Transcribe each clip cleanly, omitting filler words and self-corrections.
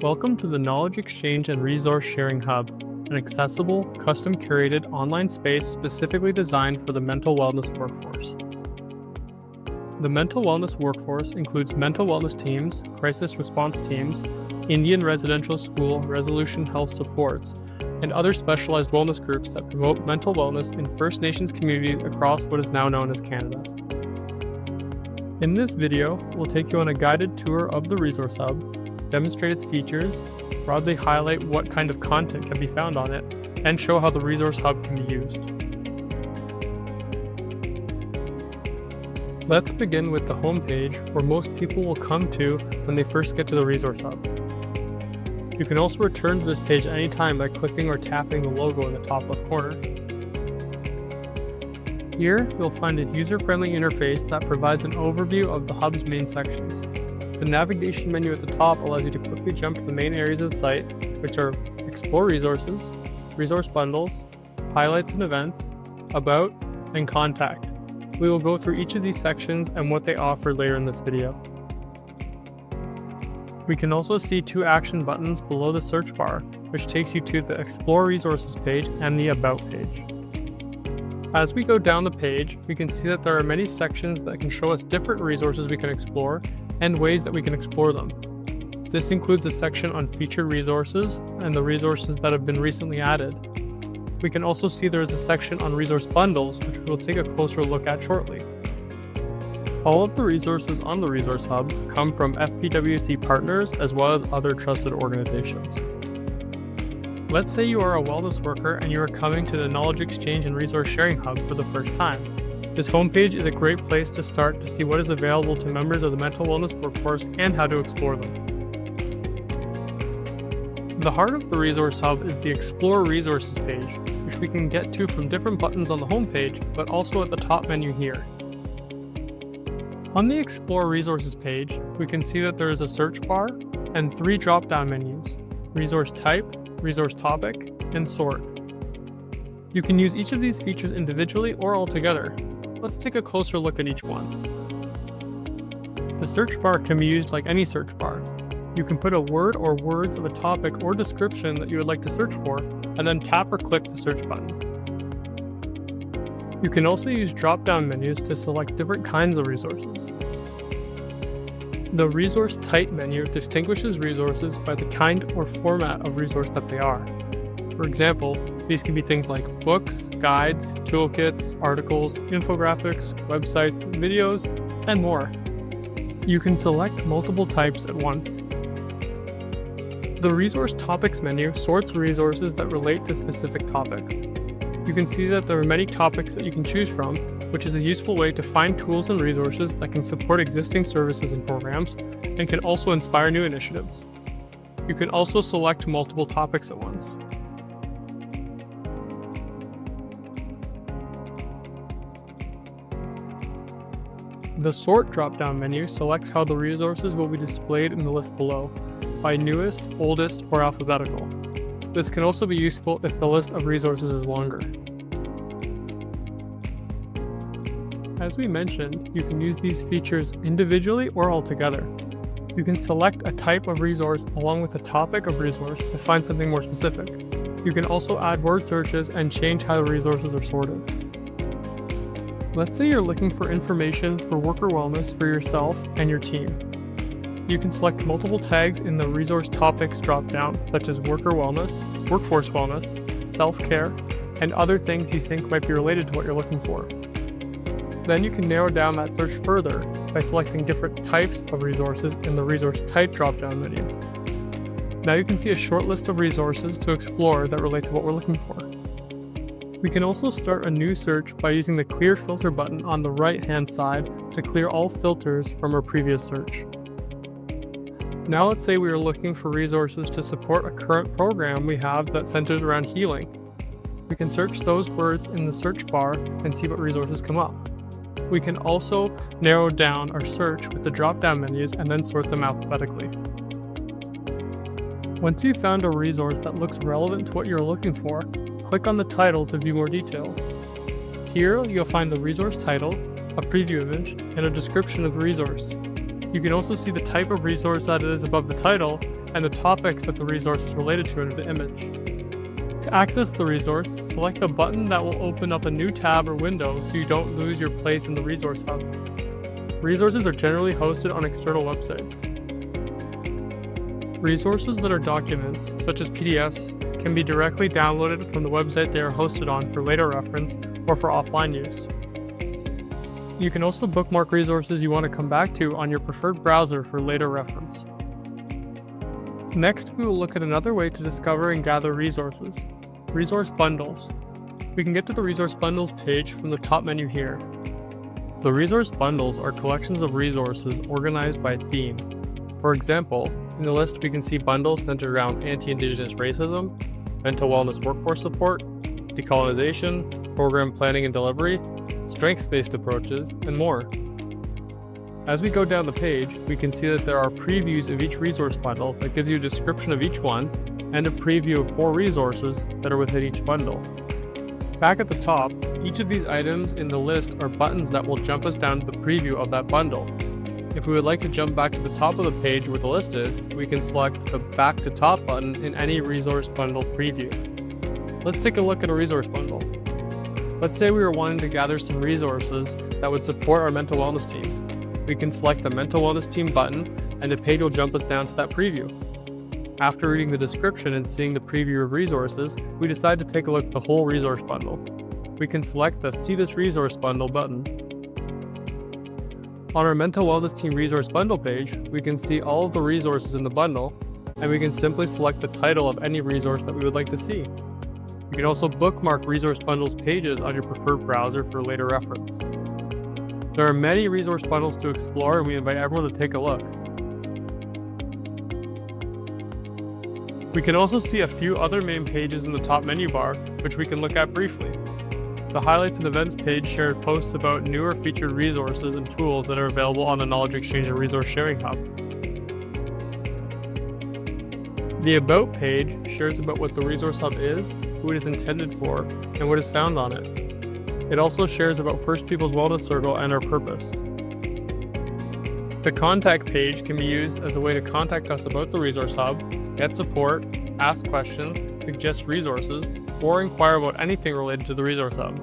Welcome to the Knowledge Exchange and Resource Sharing Hub, an accessible, custom-curated online space specifically designed for the mental wellness workforce. The mental wellness workforce includes mental wellness teams, crisis response teams, Indian residential school resolution health supports, and other specialized wellness groups that promote mental wellness in First Nations communities across what is now known as Canada. In this video, we'll take you on a guided tour of the Resource Hub, demonstrate its features, broadly highlight what kind of content can be found on it, and show how the Resource Hub can be used. Let's begin with the homepage, where most people will come to when they first get to the Resource Hub. You can also return to this page at any time by clicking or tapping the logo in the top left corner. Here, you'll find a user-friendly interface that provides an overview of the Hub's main sections. The navigation menu at the top allows you to quickly jump to the main areas of the site, which are Explore Resources, Resource Bundles, Highlights and Events, About, and Contact. We will go through each of these sections and what they offer later in this video. We can also see two action buttons below the search bar, which takes you to the Explore Resources page and the About page. As we go down the page, we can see that there are many sections that can show us different resources we can explore and ways that we can explore them. This includes a section on featured resources and the resources that have been recently added. We can also see there is a section on resource bundles, which we will take a closer look at shortly. All of the resources on the Resource Hub come from FPWC partners as well as other trusted organizations. Let's say you are a wellness worker and you are coming to the Knowledge Exchange and Resource Sharing Hub for the first time. This homepage is a great place to start to see what is available to members of the mental wellness workforce and how to explore them. The heart of the Resource Hub is the Explore Resources page, which we can get to from different buttons on the homepage, but also at the top menu here. On the Explore Resources page, we can see that there is a search bar and three drop-down menus: Resource Type, Resource Topic, and Sort. You can use each of these features individually or all together. Let's take a closer look at each one. The search bar can be used like any search bar. You can put a word or words of a topic or description that you would like to search for, and then tap or click the search button. You can also use drop-down menus to select different kinds of resources. The Resource Type menu distinguishes resources by the kind or format of resource that they are. For example, these can be things like books, guides, toolkits, articles, infographics, websites, videos, and more. You can select multiple types at once. The Resource Topics menu sorts resources that relate to specific topics. You can see that there are many topics that you can choose from, which is a useful way to find tools and resources that can support existing services and programs, and can also inspire new initiatives. You can also select multiple topics at once. The Sort drop-down menu selects how the resources will be displayed in the list below, by newest, oldest, or alphabetical. This can also be useful if the list of resources is longer. As we mentioned, you can use these features individually or all together. You can select a type of resource along with a topic of resource to find something more specific. You can also add word searches and change how the resources are sorted. Let's say you're looking for information for worker wellness for yourself and your team. You can select multiple tags in the Resource Topics drop-down, such as worker wellness, workforce wellness, self-care, and other things you think might be related to what you're looking for. Then you can narrow down that search further by selecting different types of resources in the Resource Type drop-down menu. Now you can see a short list of resources to explore that relate to what we're looking for. We can also start a new search by using the Clear Filter button on the right-hand side to clear all filters from our previous search. Now let's say we are looking for resources to support a current program we have that centers around healing. We can search those words in the search bar and see what resources come up. We can also narrow down our search with the drop-down menus and then sort them alphabetically. Once you've found a resource that looks relevant to what you're looking for, click on the title to view more details. Here, you'll find the resource title, a preview image, and a description of the resource. You can also see the type of resource that is above the title, and the topics that the resource is related to under the image. To access the resource, select the button that will open up a new tab or window so you don't lose your place in the Resource Hub. Resources are generally hosted on external websites. Resources that are documents, such as PDFs, can be directly downloaded from the website they are hosted on for later reference or for offline use. You can also bookmark resources you want to come back to on your preferred browser for later reference. Next, we will look at another way to discover and gather resources: resource bundles. We can get to the resource bundles page from the top menu here. The resource bundles are collections of resources organized by theme. For example, in the list we can see bundles centered around anti-Indigenous racism, mental wellness workforce support, decolonization, program planning and delivery, strengths-based approaches, and more. As we go down the page, we can see that there are previews of each resource bundle that gives you a description of each one and a preview of 4 resources that are within each bundle. Back at the top, each of these items in the list are buttons that will jump us down to the preview of that bundle. If we would like to jump back to the top of the page where the list is, we can select the Back to Top button in any resource bundle preview. Let's take a look at a resource bundle. Let's say we were wanting to gather some resources that would support our mental wellness team. We can select the Mental Wellness Team button, and the page will jump us down to that preview. After reading the description and seeing the preview of resources, we decide to take a look at the whole resource bundle. We can select the See This Resource Bundle button. On our Mental Wellness Team Resource Bundle page, we can see all of the resources in the bundle, and we can simply select the title of any resource that we would like to see. You can also bookmark resource bundles pages on your preferred browser for later reference. There are many resource bundles to explore, and we invite everyone to take a look. We can also see a few other main pages in the top menu bar, which we can look at briefly. The Highlights and Events page shares posts about newer featured resources and tools that are available on the Knowledge Exchange and Resource Sharing Hub. The About page shares about what the Resource Hub is, who it is intended for, and what is found on it. It also shares about First Peoples Wellness Circle and our purpose. The Contact page can be used as a way to contact us about the Resource Hub, get support, ask questions, suggest resources, or inquire about anything related to the Resource Hub.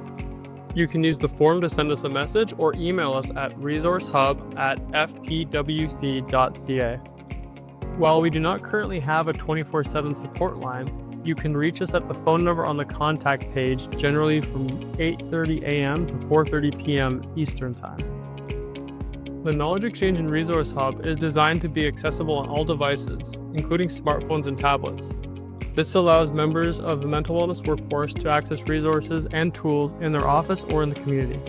You can use the form to send us a message or email us at resourcehub@fpwc.ca. While we do not currently have a 24/7 support line, you can reach us at the phone number on the contact page, generally from 8:30 a.m. to 4:30 p.m. Eastern Time. The Knowledge Exchange and Resource Hub is designed to be accessible on all devices, including smartphones and tablets. This allows members of the mental wellness workforce to access resources and tools in their office or in the community.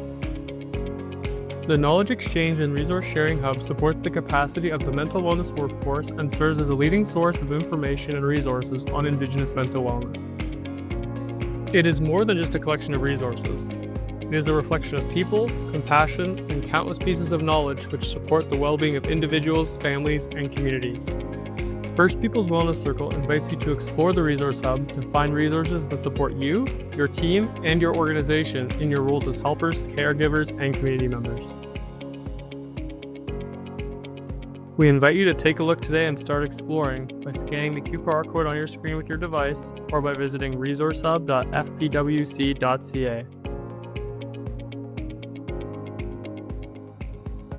The Knowledge Exchange and Resource Sharing Hub supports the capacity of the mental wellness workforce and serves as a leading source of information and resources on Indigenous mental wellness. It is more than just a collection of resources. It is a reflection of people, compassion, and countless pieces of knowledge which support the well-being of individuals, families, and communities. First Peoples Wellness Circle invites you to explore the Resource Hub to find resources that support you, your team, and your organization in your roles as helpers, caregivers, and community members. We invite you to take a look today and start exploring by scanning the QR code on your screen with your device or by visiting resourcehub.fpwc.ca.